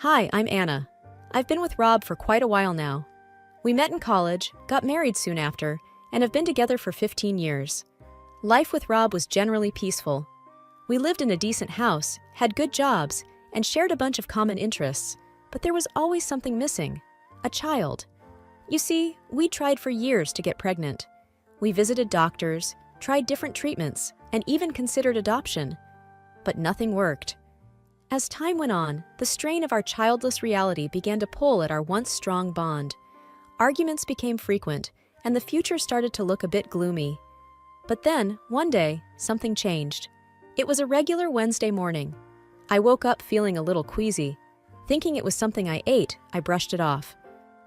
Hi, I'm Anna. I've been with Rob for quite a while now. We met in college, got married soon after, and have been together for 15 years. Life with Rob was generally peaceful. We lived in a decent house, had good jobs, and shared a bunch of common interests, but there was always something missing: a child. You see, we tried for years to get pregnant. We visited doctors, tried different treatments, and even considered adoption. But nothing worked. As time went on, the strain of our childless reality began to pull at our once strong bond. Arguments became frequent, and the future started to look a bit gloomy. But then, one day, something changed. It was a regular Wednesday morning. I woke up feeling a little queasy. Thinking it was something I ate, I brushed it off.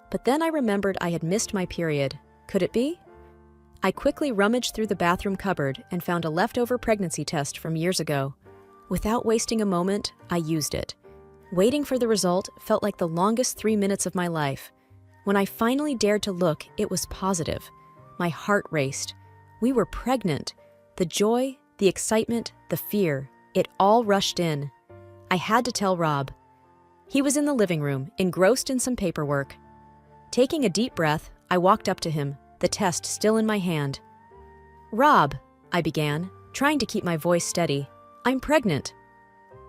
But then I remembered I had missed my period. Could it be? I quickly rummaged through the bathroom cupboard and found a leftover pregnancy test from years ago. Without wasting a moment, I used it. Waiting for the result felt like the longest 3 minutes of my life. When I finally dared to look, it was positive. My heart raced. We were pregnant. The joy, the excitement, the fear, it all rushed in. I had to tell Rob. He was in the living room, engrossed in some paperwork. Taking a deep breath, I walked up to him, the test still in my hand. "Rob," I began, trying to keep my voice steady. "I'm pregnant."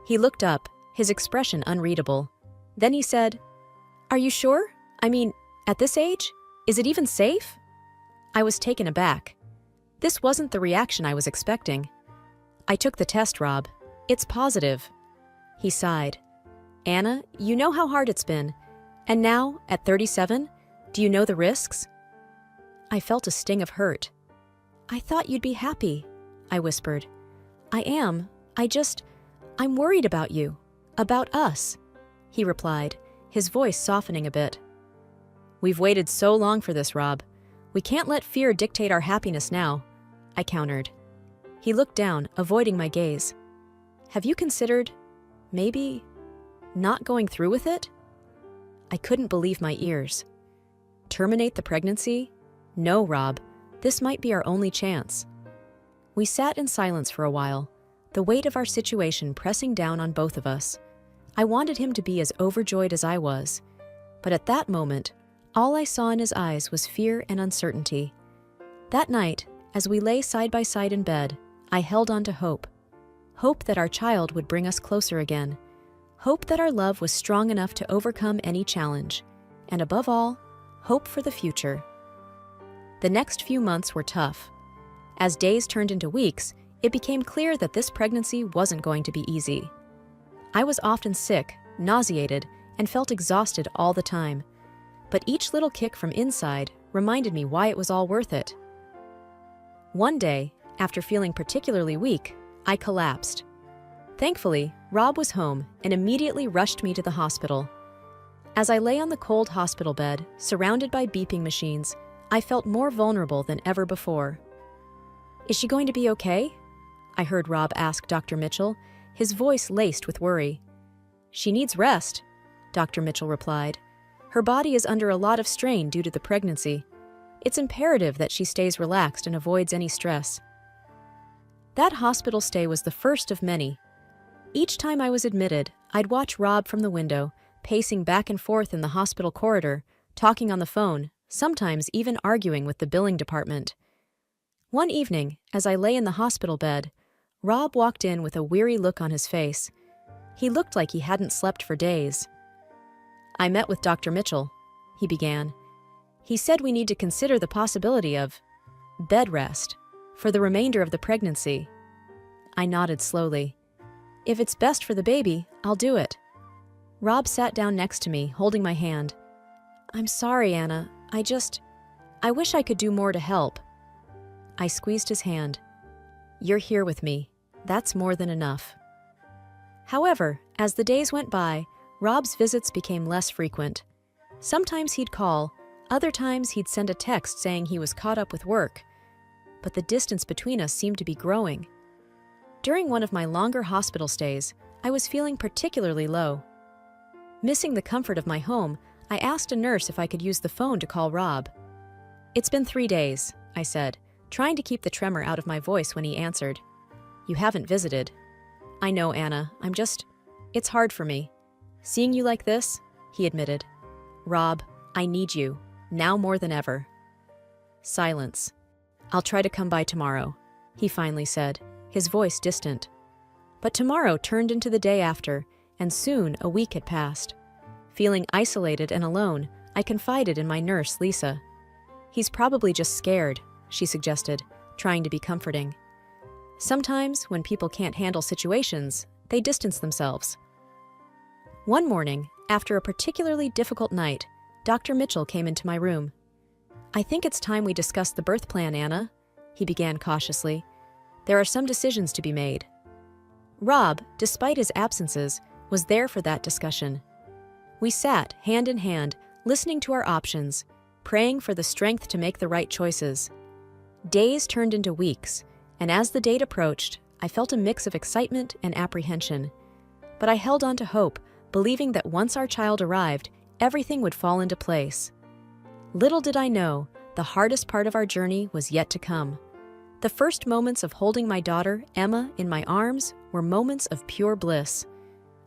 He looked up, his expression unreadable. Then he said, "Are you sure? I mean, at this age? Is it even safe?" I was taken aback. This wasn't the reaction I was expecting. "I took the test, Rob. It's positive." He sighed. "Anna, you know how hard it's been. And now, at 37, do you know the risks?" I felt a sting of hurt. "I thought you'd be happy," I whispered. "I am. I'm worried about you. About us," he replied, his voice softening a bit. "We've waited so long for this, Rob. We can't let fear dictate our happiness now," I countered. He looked down, avoiding my gaze. "Have you considered, maybe, not going through with it?" I couldn't believe my ears. Terminate the pregnancy? No, Rob. This might be our only chance. We sat in silence for a while, the weight of our situation pressing down on both of us. I wanted him to be as overjoyed as I was, but at that moment, all I saw in his eyes was fear and uncertainty. That night, as we lay side by side in bed, I held on to hope. Hope that our child would bring us closer again. Hope that our love was strong enough to overcome any challenge. And above all, hope for the future. The next few months were tough. As days turned into weeks, it became clear that this pregnancy wasn't going to be easy. I was often sick, nauseated, and felt exhausted all the time. But each little kick from inside reminded me why it was all worth it. One day, after feeling particularly weak, I collapsed. Thankfully, Rob was home and immediately rushed me to the hospital. As I lay on the cold hospital bed, surrounded by beeping machines, I felt more vulnerable than ever before. "Is she going to be okay?" I heard Rob ask Dr. Mitchell, his voice laced with worry. "She needs rest," Dr. Mitchell replied. "Her body is under a lot of strain due to the pregnancy. It's imperative that she stays relaxed and avoids any stress." That hospital stay was the first of many. Each time I was admitted, I'd watch Rob from the window, pacing back and forth in the hospital corridor, talking on the phone, sometimes even arguing with the billing department. One evening, as I lay in the hospital bed, Rob walked in with a weary look on his face. He looked like he hadn't slept for days. "I met with Dr. Mitchell," he began. "He said we need to consider the possibility of bed rest for the remainder of the pregnancy." I nodded slowly. "If it's best for the baby, I'll do it." Rob sat down next to me, holding my hand. "I'm sorry, Anna. I wish I could do more to help." I squeezed his hand. "You're here with me. That's more than enough." However, as the days went by, Rob's visits became less frequent. Sometimes he'd call, other times he'd send a text saying he was caught up with work. But the distance between us seemed to be growing. During one of my longer hospital stays, I was feeling particularly low. Missing the comfort of my home, I asked a nurse if I could use the phone to call Rob. "It's been 3 days," I said, trying to keep the tremor out of my voice when he answered. "You haven't visited." "I know, Anna. It's hard for me." Seeing you like this, he admitted. Rob, I need you, now more than ever. Silence. I'll try to come by tomorrow, he finally said, his voice distant. But tomorrow turned into the day after, and soon a week had passed. Feeling isolated and alone, I confided in my nurse, Lisa. He's probably just scared, she suggested, trying to be comforting. Sometimes, when people can't handle situations, they distance themselves. One morning, after a particularly difficult night, Dr. Mitchell came into my room. I think it's time we discuss the birth plan, Anna, he began cautiously. There are some decisions to be made. Rob, despite his absences, was there for that discussion. We sat, hand in hand, listening to our options, praying for the strength to make the right choices. Days turned into weeks, and as the date approached, I felt a mix of excitement and apprehension. But I held on to hope, believing that once our child arrived, everything would fall into place. Little did I know, the hardest part of our journey was yet to come. The first moments of holding my daughter, Emma, in my arms were moments of pure bliss.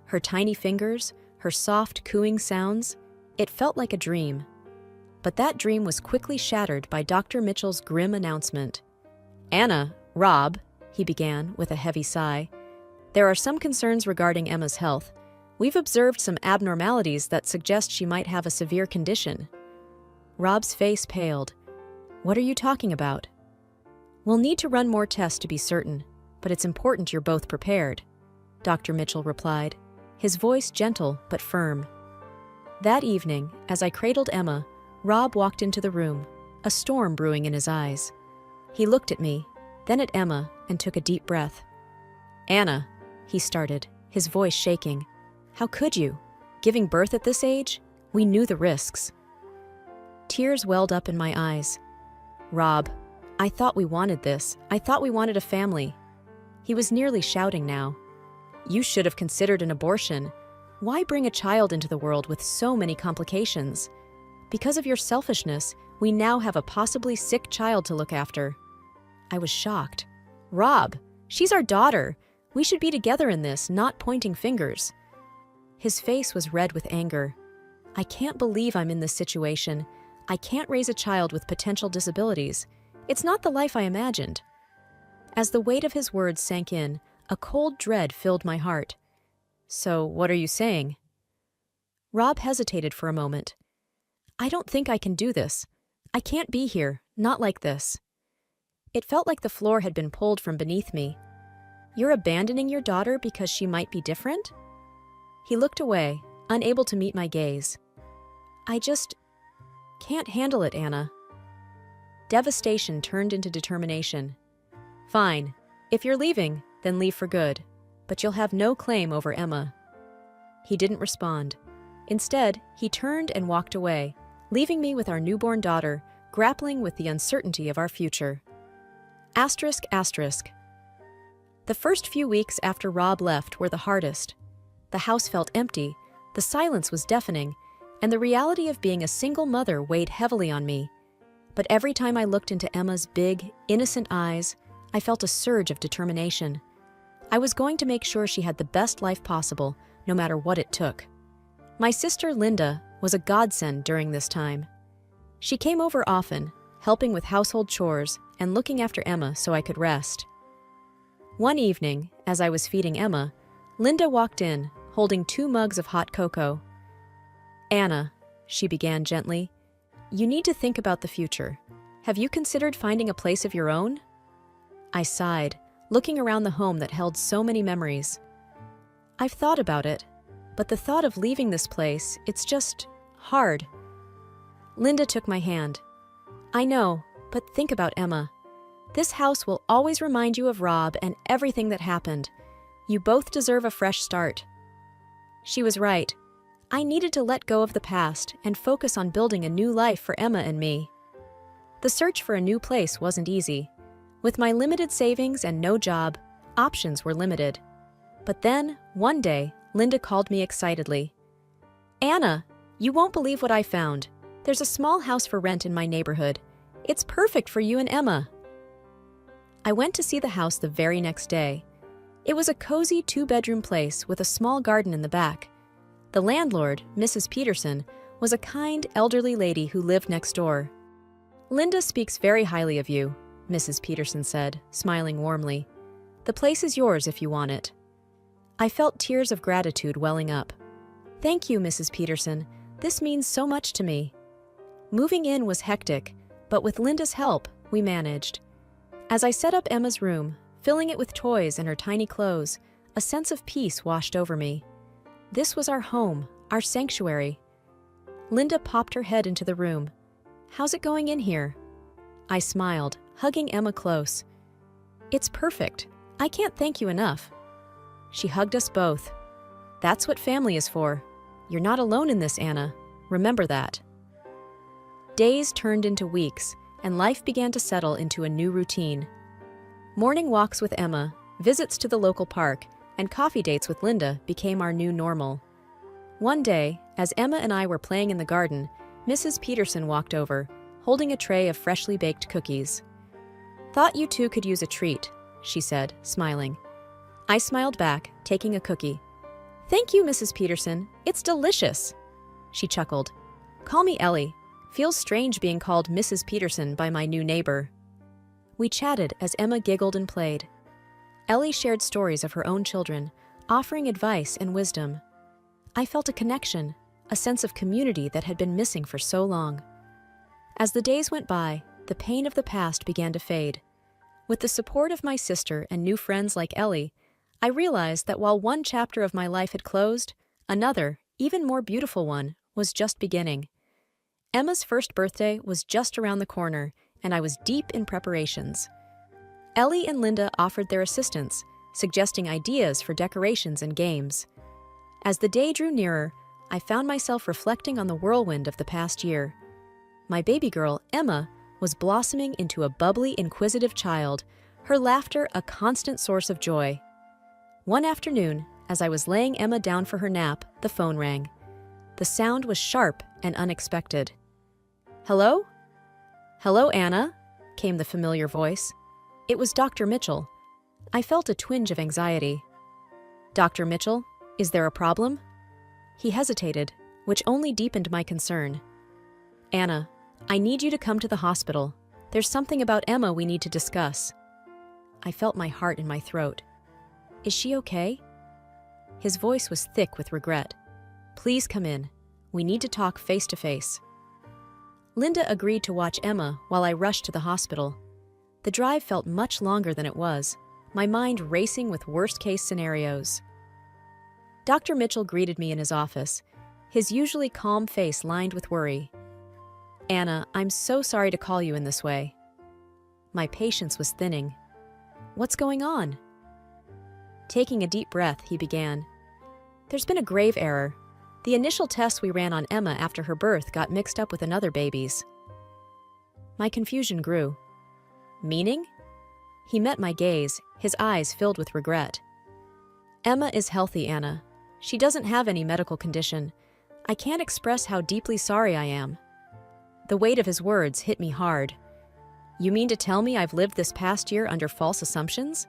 Her tiny fingers, her soft cooing sounds, it felt like a dream. But that dream was quickly shattered by Dr. Mitchell's grim announcement. Anna, Rob, he began with a heavy sigh, there are some concerns regarding Emma's health. We've observed some abnormalities that suggest she might have a severe condition. Rob's face paled. What are you talking about? We'll need to run more tests to be certain, but it's important you're both prepared, Dr. Mitchell replied, his voice gentle but firm. That evening, as I cradled Emma, Rob walked into the room, a storm brewing in his eyes. He looked at me, then at Emma, and took a deep breath. Anna, he started, his voice shaking. How could you? Giving birth at this age? We knew the risks. Tears welled up in my eyes. Rob, I thought we wanted this. I thought we wanted a family. He was nearly shouting now. You should have considered an abortion. Why bring a child into the world with so many complications? Because of your selfishness, we now have a possibly sick child to look after. I was shocked. Rob, she's our daughter. We should be together in this, not pointing fingers. His face was red with anger. I can't believe I'm in this situation. I can't raise a child with potential disabilities. It's not the life I imagined. As the weight of his words sank in, a cold dread filled my heart. So, what are you saying? Rob hesitated for a moment. I don't think I can do this. I can't be here, not like this. It felt like the floor had been pulled from beneath me. You're abandoning your daughter because she might be different? He looked away, unable to meet my gaze. I just can't handle it, Anna. Devastation turned into determination. Fine. If you're leaving, then leave for good. But you'll have no claim over Emma. He didn't respond. Instead, he turned and walked away, leaving me with our newborn daughter, grappling with the uncertainty of our future. Asterisk, asterisk. The first few weeks after Rob left were the hardest. The house felt empty, the silence was deafening, and the reality of being a single mother weighed heavily on me. But every time I looked into Emma's big, innocent eyes, I felt a surge of determination. I was going to make sure she had the best life possible, no matter what it took. My sister Linda was a godsend during this time. She came over often, helping with household chores and looking after Emma so I could rest. One evening, as I was feeding Emma, Linda walked in, holding 2 mugs of hot cocoa. Anna, she began gently, you need to think about the future. Have you considered finding a place of your own? I sighed, looking around the home that held so many memories. I've thought about it, but the thought of leaving this place, it's just hard. Linda took my hand. I know, but think about Emma. This house will always remind you of Rob and everything that happened. You both deserve a fresh start. She was right. I needed to let go of the past and focus on building a new life for Emma and me. The search for a new place wasn't easy. With my limited savings and no job, options were limited. But then, one day, Linda called me excitedly. Anna, you won't believe what I found. There's a small house for rent in my neighborhood. It's perfect for you and Emma. I went to see the house the very next day. It was a cozy 2-bedroom place with a small garden in the back. The landlord, Mrs. Peterson, was a kind, elderly lady who lived next door. "Linda speaks very highly of you," Mrs. Peterson said, smiling warmly. "The place is yours if you want it." I felt tears of gratitude welling up. "Thank you, Mrs. Peterson. This means so much to me." Moving in was hectic, but with Linda's help, we managed. As I set up Emma's room, filling it with toys and her tiny clothes, a sense of peace washed over me. This was our home, our sanctuary. Linda popped her head into the room. "How's it going in here?" I smiled, hugging Emma close. "It's perfect. I can't thank you enough." She hugged us both. "That's what family is for. You're not alone in this, Anna. Remember that." Days turned into weeks, and life began to settle into a new routine. Morning walks with Emma, visits to the local park, and coffee dates with Linda became our new normal. One day, as Emma and I were playing in the garden, Mrs. Peterson walked over, holding a tray of freshly baked cookies. "Thought you two could use a treat," she said, smiling. I smiled back, taking a cookie. "Thank you, Mrs. Peterson. It's delicious." She chuckled. "Call me Ellie. Feels strange being called Mrs. Peterson by my new neighbor." We chatted as Emma giggled and played. Ellie shared stories of her own children, offering advice and wisdom. I felt a connection, a sense of community that had been missing for so long. As the days went by, the pain of the past began to fade. With the support of my sister and new friends like Ellie, I realized that while one chapter of my life had closed, another, even more beautiful one, was just beginning. Emma's first birthday was just around the corner, and I was deep in preparations. Ellie and Linda offered their assistance, suggesting ideas for decorations and games. As the day drew nearer, I found myself reflecting on the whirlwind of the past year. My baby girl, Emma, was blossoming into a bubbly, inquisitive child, her laughter a constant source of joy. One afternoon, as I was laying Emma down for her nap, the phone rang. The sound was sharp and unexpected. "Hello?" "Hello, Anna," came the familiar voice. It was Dr. Mitchell. I felt a twinge of anxiety. "Dr. Mitchell, is there a problem?" He hesitated, which only deepened my concern. "Anna, I need you to come to the hospital. There's something about Emma we need to discuss." I felt my heart in my throat. "Is she okay?" His voice was thick with regret. "Please come in. We need to talk face to face." Linda agreed to watch Emma while I rushed to the hospital. The drive felt much longer than it was, my mind racing with worst-case scenarios. Dr. Mitchell greeted me in his office, his usually calm face lined with worry. "Anna, I'm so sorry to call you in this way." My patience was thinning. "What's going on?" Taking a deep breath, he began. "There's been a grave error. The initial tests we ran on Emma after her birth got mixed up with another baby's." My confusion grew. "Meaning?" He met my gaze, his eyes filled with regret. "Emma is healthy, Anna. She doesn't have any medical condition. I can't express how deeply sorry I am." The weight of his words hit me hard. "You mean to tell me I've lived this past year under false assumptions?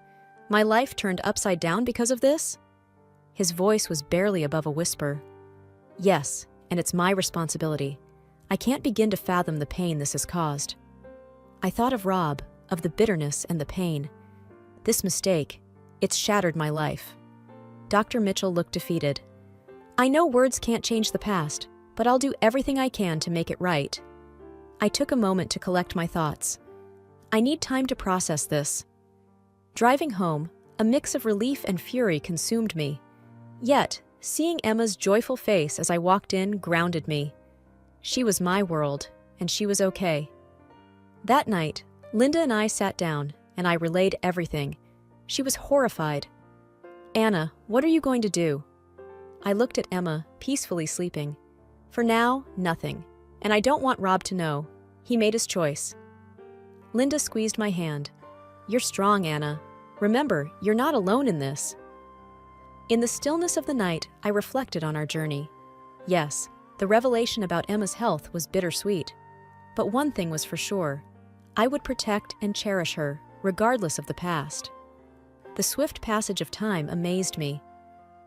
My life turned upside down because of this?" His voice was barely above a whisper. "Yes, and it's my responsibility. I can't begin to fathom the pain this has caused." I thought of Rob, of the bitterness and the pain. This mistake, it's shattered my life. Dr. Mitchell looked defeated. "I know words can't change the past, but I'll do everything I can to make it right." I took a moment to collect my thoughts. I need time to process this. Driving home, a mix of relief and fury consumed me. Yet, seeing Emma's joyful face as I walked in grounded me. She was my world, and she was okay. That night, Linda and I sat down, and I relayed everything. She was horrified. "Anna, what are you going to do?" I looked at Emma, peacefully sleeping. "For now, nothing. And I don't want Rob to know. He made his choice." Linda squeezed my hand. "You're strong, Anna. Remember, you're not alone in this." In the stillness of the night, I reflected on our journey. Yes, the revelation about Emma's health was bittersweet. But one thing was for sure. I would protect and cherish her, regardless of the past. The swift passage of time amazed me.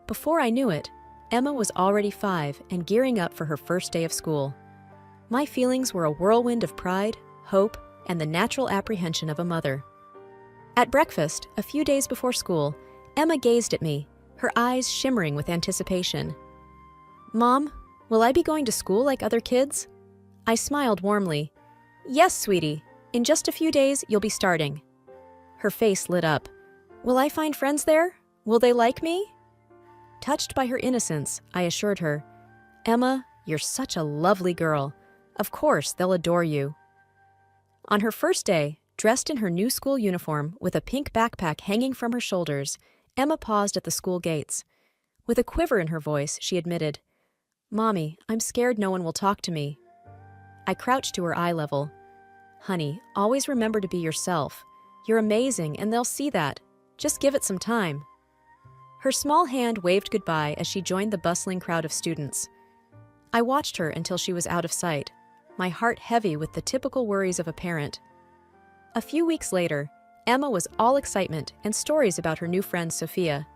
Before I knew it, Emma was already 5 and gearing up for her first day of school. My feelings were a whirlwind of pride, hope, and the natural apprehension of a mother. At breakfast, a few days before school, Emma gazed at me, her eyes shimmering with anticipation. "Mom, will I be going to school like other kids?" I smiled warmly. "Yes, sweetie. In just a few days, you'll be starting." Her face lit up. "Will I find friends there? Will they like me?" Touched by her innocence, I assured her, "Emma, you're such a lovely girl. Of course, they'll adore you." On her first day, dressed in her new school uniform with a pink backpack hanging from her shoulders, Emma paused at the school gates. With a quiver in her voice, she admitted, "Mommy, I'm scared no one will talk to me." I crouched to her eye level. "Honey, always remember to be yourself. You're amazing, and they'll see that. Just give it some time." Her small hand waved goodbye as she joined the bustling crowd of students. I watched her until she was out of sight, my heart heavy with the typical worries of a parent. A few weeks later, Emma was all excitement and stories about her new friend Sophia.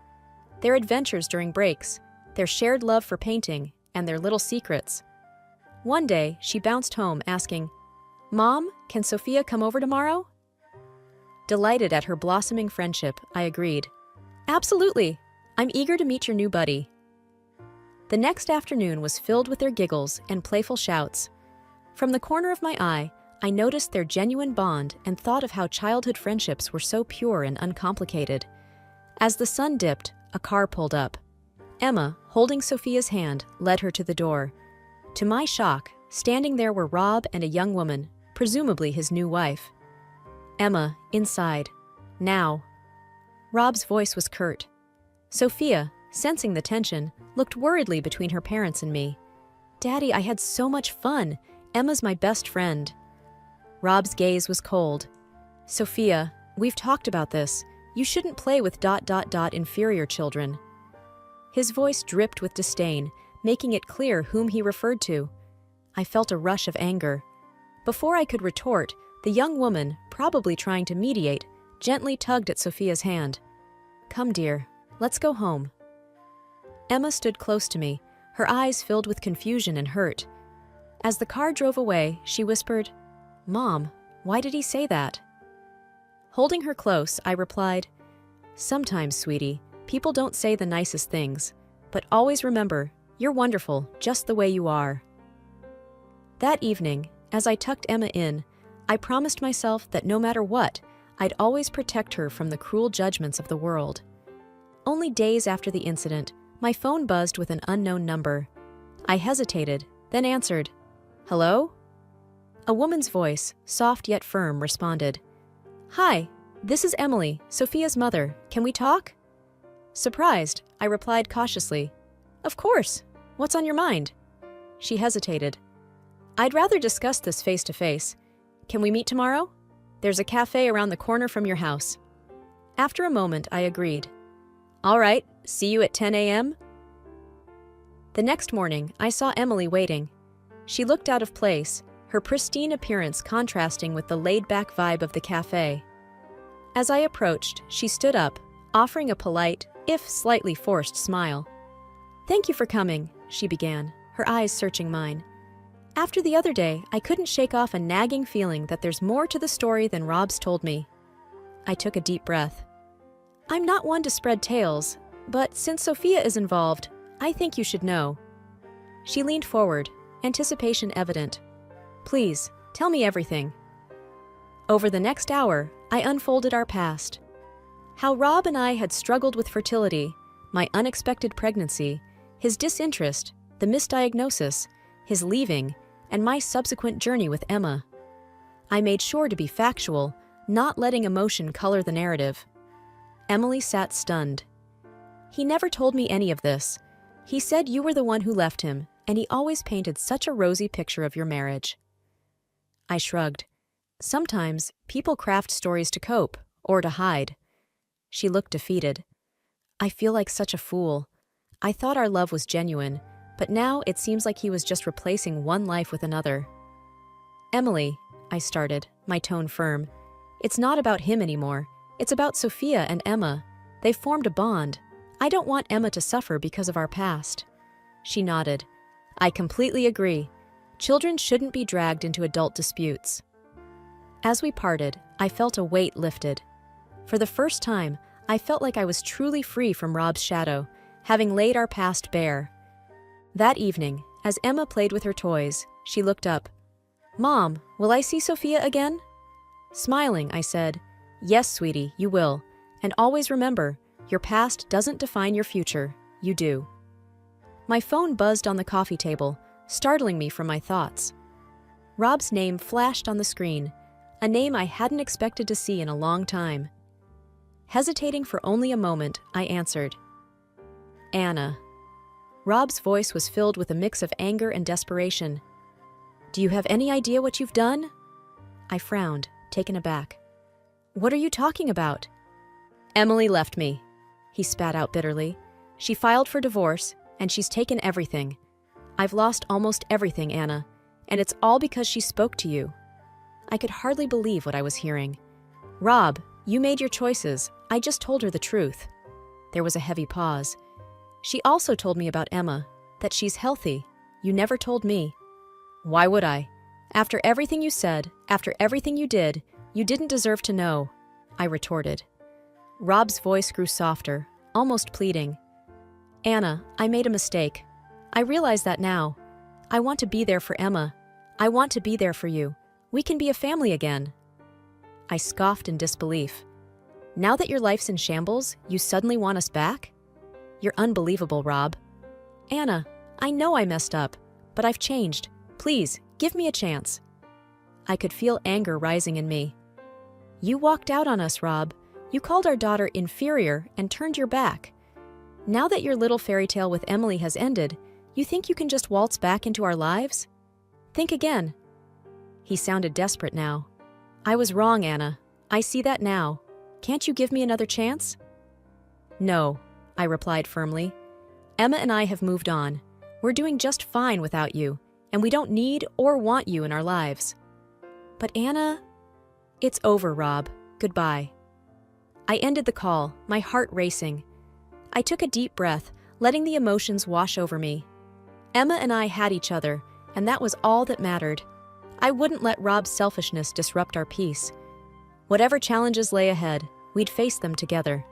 Their adventures during breaks, their shared love for painting, and their little secrets. One day, she bounced home asking, "Mom, can Sophia come over tomorrow?" Delighted at her blossoming friendship, I agreed. "Absolutely. I'm eager to meet your new buddy." The next afternoon was filled with their giggles and playful shouts. From the corner of my eye, I noticed their genuine bond and thought of how childhood friendships were so pure and uncomplicated. As the sun dipped, a car pulled up. Emma, holding Sophia's hand, led her to the door. To my shock, standing there were Rob and a young woman, presumably his new wife. "Emma, inside. Now." Rob's voice was curt. Sophia, sensing the tension, looked worriedly between her parents and me. "Daddy, I had so much fun. Emma's my best friend." Rob's gaze was cold. "Sophia, we've talked about this. You shouldn't play with ... inferior children." His voice dripped with disdain, making it clear whom he referred to. I felt a rush of anger. Before I could retort, the young woman, probably trying to mediate, gently tugged at Sophia's hand. "Come, dear. Let's go home." Emma stood close to me, her eyes filled with confusion and hurt. As the car drove away, she whispered, "Mom, why did he say that?" Holding her close, I replied, "Sometimes, sweetie, people don't say the nicest things, but always remember, you're wonderful just the way you are." That evening, as I tucked Emma in, I promised myself that no matter what, I'd always protect her from the cruel judgments of the world. Only days after the incident, my phone buzzed with an unknown number. I hesitated, then answered, "Hello?" A woman's voice, soft yet firm, responded, "Hi, this is Emily, Sophia's mother. Can we talk?" Surprised, I replied cautiously, "Of course. What's on your mind?" She hesitated. "I'd rather discuss this face to face. Can we meet tomorrow? There's a cafe around the corner from your house." After a moment, I agreed. "All right, see you at 10 a.m.? The next morning, I saw Emily waiting. She looked out of place, her pristine appearance contrasting with the laid-back vibe of the cafe. As I approached, she stood up, offering a polite, if slightly forced, smile. "Thank you for coming," she began, her eyes searching mine. "After the other day, I couldn't shake off a nagging feeling that there's more to the story than Rob's told me." I took a deep breath. "I'm not one to spread tales, but since Sophia is involved, I think you should know." She leaned forward, anticipation evident. "Please, tell me everything." Over the next hour, I unfolded our past. How Rob and I had struggled with fertility, my unexpected pregnancy, his disinterest, the misdiagnosis, his leaving, and my subsequent journey with Emma. I made sure to be factual, not letting emotion color the narrative. Emily sat stunned. "He never told me any of this. He said you were the one who left him, and he always painted such a rosy picture of your marriage." I shrugged. "Sometimes people craft stories to cope, or to hide." She looked defeated. "I feel like such a fool. I thought our love was genuine, but now it seems like he was just replacing one life with another." "Emily," I started, my tone firm, "it's not about him anymore. It's about Sophia and Emma. They've formed a bond. I don't want Emma to suffer because of our past." She nodded. I completely agree. Children shouldn't be dragged into adult disputes. As we parted, I felt a weight lifted. For the first time, I felt like I was truly free from Rob's shadow, having laid our past bare. That evening, as Emma played with her toys, she looked up. Mom, will I see Sophia again? Smiling, I said, Yes, sweetie, you will. And always remember, your past doesn't define your future, you do. My phone buzzed on the coffee table, startling me from my thoughts. Rob's name flashed on the screen, a name I hadn't expected to see in a long time. Hesitating for only a moment, I answered. Anna. Rob's voice was filled with a mix of anger and desperation. Do you have any idea what you've done? I frowned, taken aback. What are you talking about? Emily left me, he spat out bitterly. She filed for divorce, and she's taken everything. I've lost almost everything, Anna, and it's all because she spoke to you. I could hardly believe what I was hearing. Rob, you made your choices. I just told her the truth. There was a heavy pause. She also told me about Emma, that she's healthy. You never told me. Why would I? After everything you said, after everything you did, you didn't deserve to know, I retorted. Rob's voice grew softer, almost pleading. Anna, I made a mistake. I realize that now. I want to be there for Emma. I want to be there for you. We can be a family again. I scoffed in disbelief. Now that your life's in shambles, you suddenly want us back? You're unbelievable, Rob. Anna, I know I messed up, but I've changed. Please, give me a chance. I could feel anger rising in me. You walked out on us, Rob. You called our daughter inferior and turned your back. Now that your little fairy tale with Emily has ended, you think you can just waltz back into our lives? Think again. He sounded desperate now. I was wrong, Anna. I see that now. Can't you give me another chance? No, I replied firmly. Emma and I have moved on. We're doing just fine without you, and we don't need or want you in our lives. But Anna... It's over, Rob. Goodbye. I ended the call, my heart racing. I took a deep breath, letting the emotions wash over me. Emma and I had each other, and that was all that mattered. I wouldn't let Rob's selfishness disrupt our peace. Whatever challenges lay ahead, we'd face them together.